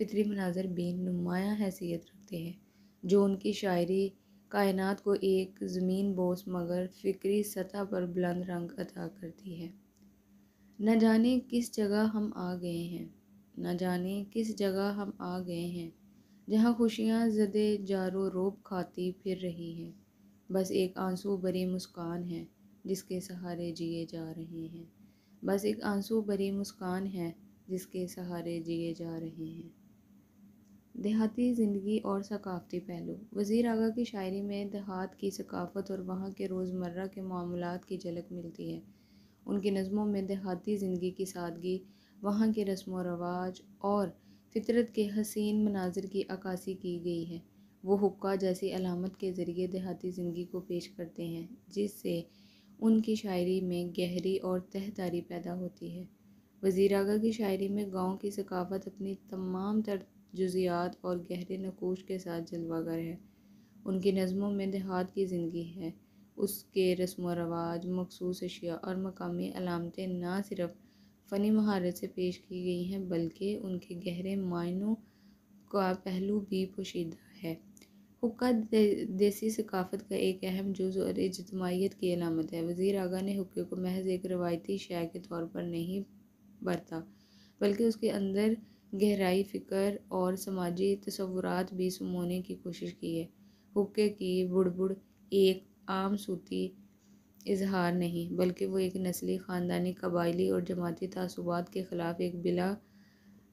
فطری مناظر بھی نمایاں حیثیت رکھتے ہیں، جو ان کی شاعری کائنات کو ایک زمین بوس مگر فکری سطح پر بلند رنگ عطا کرتی ہے۔ نہ جانے کس جگہ ہم آ گئے ہیں، نہ جانے کس جگہ ہم آ گئے ہیں، جہاں خوشیاں زدے جارو روب کھاتی پھر رہی ہیں، بس ایک آنسو بھری مسکان ہے جس کے سہارے جیے جا رہے ہیں، بس ایک آنسو بھری مسکان ہے جس کے سہارے جیے جا رہے ہیں۔ دیہاتی زندگی اور ثقافتی پہلو۔ وزیر اعلیٰ کی شاعری میں دیہات کی ثقافت اور وہاں کے روزمرہ کے معاملات کی جھلک ملتی ہے۔ ان کی نظموں میں دیہاتی زندگی کی سادگی، وہاں کے رسم و رواج اور فطرت کے حسین مناظر کی عکاسی کی گئی ہے۔ وہ حقہ جیسی علامت کے ذریعے دیہاتی زندگی کو پیش کرتے ہیں، جس سے ان کی شاعری میں گہری اور تہ داری پیدا ہوتی ہے۔ وزیر اعلیٰ کی شاعری میں گاؤں کی ثقافت اپنی تمام تر جزیات اور گہرے نقوش کے ساتھ جلوہ گر ہے۔ ان کی نظموں میں دیہات کی زندگی ہے، اس کے رسم و رواج، مخصوص اشیاء اور مقامی علامتیں نہ صرف فنی مہارت سے پیش کی گئی ہیں بلکہ ان کے گہرے معنوں کا پہلو بھی پوشیدہ ہے۔ حقہ دیسی ثقافت کا ایک اہم جز اور اجتماعیت کی علامت ہے۔ وزیر اعلیٰ نے حقے کو محض ایک روایتی شے کے طور پر نہیں برتا، بلکہ اس کے اندر گہرائی فکر اور سماجی تصورات بھی سمونے کی کوشش کی ہے۔ حقے کی بڑبڑ ایک عام صوتی اظہار نہیں، بلکہ وہ ایک نسلی، خاندانی، قبائلی اور جماعتی تعصبات کے خلاف ایک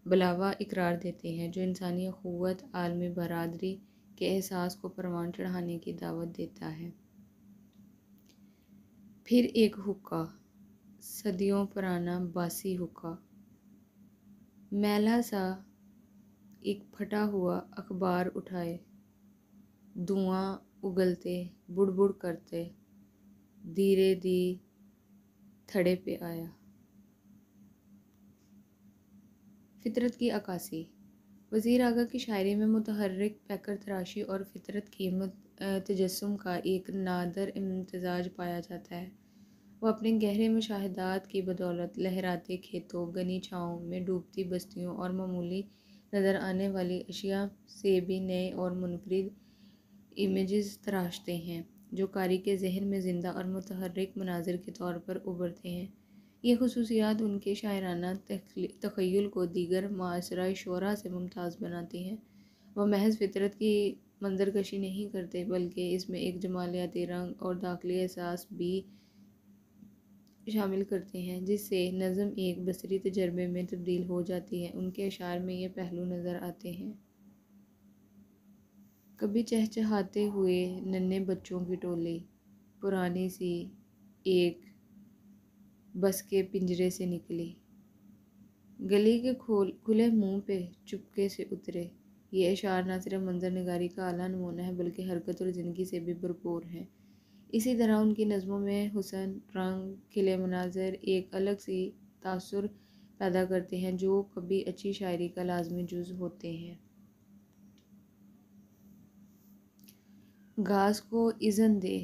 بلاوا اقرار دیتے ہیں، جو انسانی اخوت، عالمی برادری کے احساس کو پروان چڑھانے کی دعوت دیتا ہے۔ پھر ایک حقہ، صدیوں پرانا باسی حقہ۔ میلہ سا ایک پھٹا ہوا اخبار اٹھائے، دھواں اگلتے بڑبڑ کرتے، دھیرے دی تھڑے پہ آیا۔ فطرت کی عکاسی۔ وزیر اعلیٰ کی شاعری میں متحرک پیکر تراشی اور فطرت کی تجسم کا ایک نادر امتزاج پایا جاتا ہے۔ وہ اپنے گہرے مشاہدات کی بدولت لہراتے کھیتوں، گھنی چھاؤں میں ڈوبتی بستیوں اور معمولی نظر آنے والی اشیاء سے بھی نئے اور منفرد امیجز تراشتے ہیں، جو قاری کے ذہن میں زندہ اور متحرک مناظر کے طور پر ابھرتے ہیں۔ یہ خصوصیات ان کے شاعرانہ تخیل کو دیگر معاصرہ شعراء سے ممتاز بناتی ہیں۔ وہ محض فطرت کی منظرکشی نہیں کرتے، بلکہ اس میں ایک جمالیاتی رنگ اور داخلی احساس بھی شامل کرتے ہیں، جس سے نظم ایک بصری تجربے میں تبدیل ہو جاتی ہے۔ ان کے اشعار میں یہ پہلو نظر آتے ہیں۔ کبھی چہچہاتے ہوئے ننھے بچوں کی ٹولی، پرانی سی ایک بس کے پنجرے سے نکلی، گلی کے کھلے منہ پہ چپکے سے اترے۔ یہ اشعار نہ صرف منظر نگاری کا اعلیٰ نمونہ ہے بلکہ حرکت اور زندگی سے بھی بھرپور ہیں۔ اسی طرح ان کی نظموں میں حسن، رنگ، کھلے مناظر ایک الگ سی تاثر پیدا کرتے ہیں جو کبھی اچھی شاعری کا لازمی جز ہوتے ہیں۔ گھاس کو اذن دے،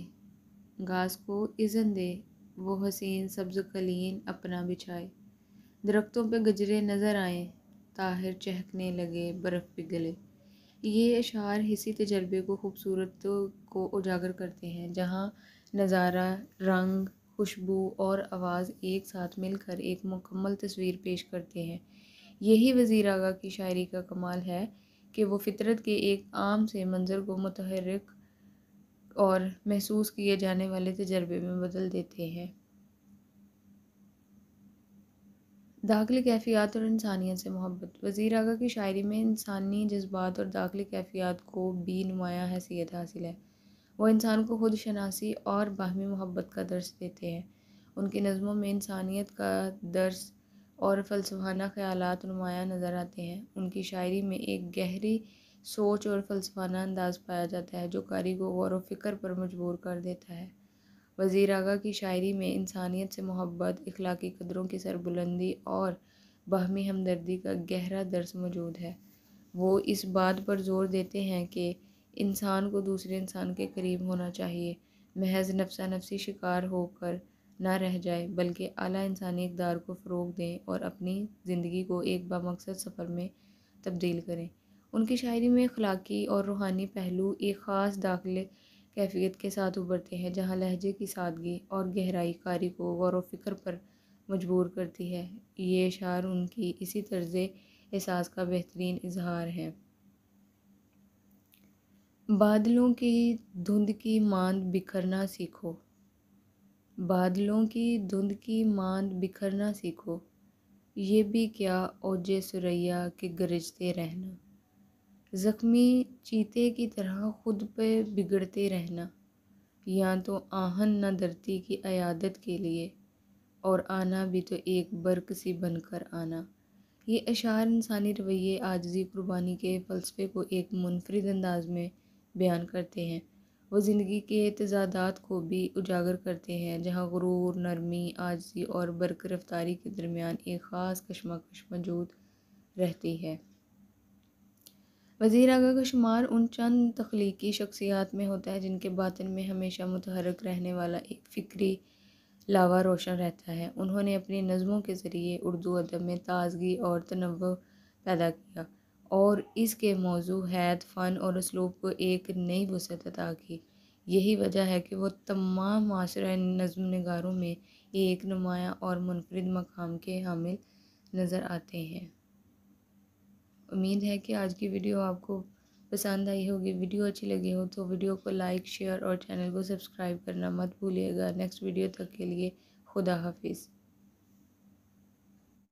گھاس کو اذن دے، وہ حسین سبز قلین اپنا بچھائے، درختوں پہ گجرے نظر آئیں، طاہر چہکنے لگے، برف پگھلے۔ یہ اشعار حسی تجربے کو خوبصورت کو اجاگر کرتے ہیں، جہاں نظارہ، رنگ، خوشبو اور آواز ایک ساتھ مل کر ایک مکمل تصویر پیش کرتے ہیں۔ یہی وزیر اعلیٰ کی شاعری کا کمال ہے کہ وہ فطرت کے ایک عام سے منظر کو متحرک اور محسوس کیے جانے والے تجربے میں بدل دیتے ہیں۔ داخلی کیفیات اور انسانیت سے محبت۔ وزیر اعلیٰ کی شاعری میں انسانی جذبات اور داخلی کیفیات کو بھی نمایاں حیثیت حاصل ہے۔ وہ انسان کو خود شناسی اور باہمی محبت کا درس دیتے ہیں۔ ان کی نظموں میں انسانیت کا درس اور فلسفانہ خیالات نمایاں نظر آتے ہیں۔ ان کی شاعری میں ایک گہری سوچ اور فلسفانہ انداز پایا جاتا ہے جو قاری کو غور و فکر پر مجبور کر دیتا ہے۔ وزیر اعلیٰ کی شاعری میں انسانیت سے محبت، اخلاقی قدروں کی سربلندی اور باہمی ہمدردی کا گہرا درس موجود ہے۔ وہ اس بات پر زور دیتے ہیں کہ انسان کو دوسرے انسان کے قریب ہونا چاہیے، محض نفسا نفسی شکار ہو کر نہ رہ جائے بلکہ اعلیٰ انسانی اقدار کو فروغ دیں اور اپنی زندگی کو ایک بامقصد سفر میں تبدیل کریں۔ ان کی شاعری میں اخلاقی اور روحانی پہلو ایک خاص داخلے کیفیت کے ساتھ ابھرتے ہیں، جہاں لہجے کی سادگی اور گہرائی قاری کو غور و فکر پر مجبور کرتی ہے۔ یہ اشعار ان کی اسی طرز احساس کا بہترین اظہار ہیں۔ بادلوں کی دھند کی ماند بکھرنا سیکھو، بادلوں کی دھند کی ماند بکھرنا سیکھو، یہ بھی کیا اوج ثریا کے گرجتے رہنا، زخمی چیتے کی طرح خود پہ بگڑتے رہنا، یا تو آہن نہ دھرتی کی عیادت کے لیے، اور آنا بھی تو ایک برق سی بن کر آنا۔ یہ اشعار انسانی رویے، عاجزی، قربانی کے فلسفے کو ایک منفرد انداز میں بیان کرتے ہیں۔ وہ زندگی کے تضادات کو بھی اجاگر کرتے ہیں، جہاں غرور، نرمی، عاجزی اور برق رفتاری کے درمیان ایک خاص کشمکش موجود رہتی ہے۔ وزیر اعلیٰ کا شمار ان چند تخلیقی شخصیات میں ہوتا ہے جن کے باطن میں ہمیشہ متحرک رہنے والا ایک فکری لاوا روشن رہتا ہے۔ انہوں نے اپنی نظموں کے ذریعے اردو ادب میں تازگی اور تنوع پیدا کیا اور اس کے موضوعات، فن اور اسلوب کو ایک نئی وسعت عطا کی۔ یہی وجہ ہے کہ وہ تمام معاصرہ نظم نگاروں میں ایک نمایاں اور منفرد مقام کے حامل نظر آتے ہیں۔ امید ہے کہ آج کی ویڈیو آپ کو پسند آئی ہوگی۔ ویڈیو اچھی لگی ہو تو ویڈیو کو لائک، شیئر اور چینل کو سبسکرائب کرنا مت بھولیے گا۔ نیکسٹ ویڈیو تک کے لیے خدا حافظ۔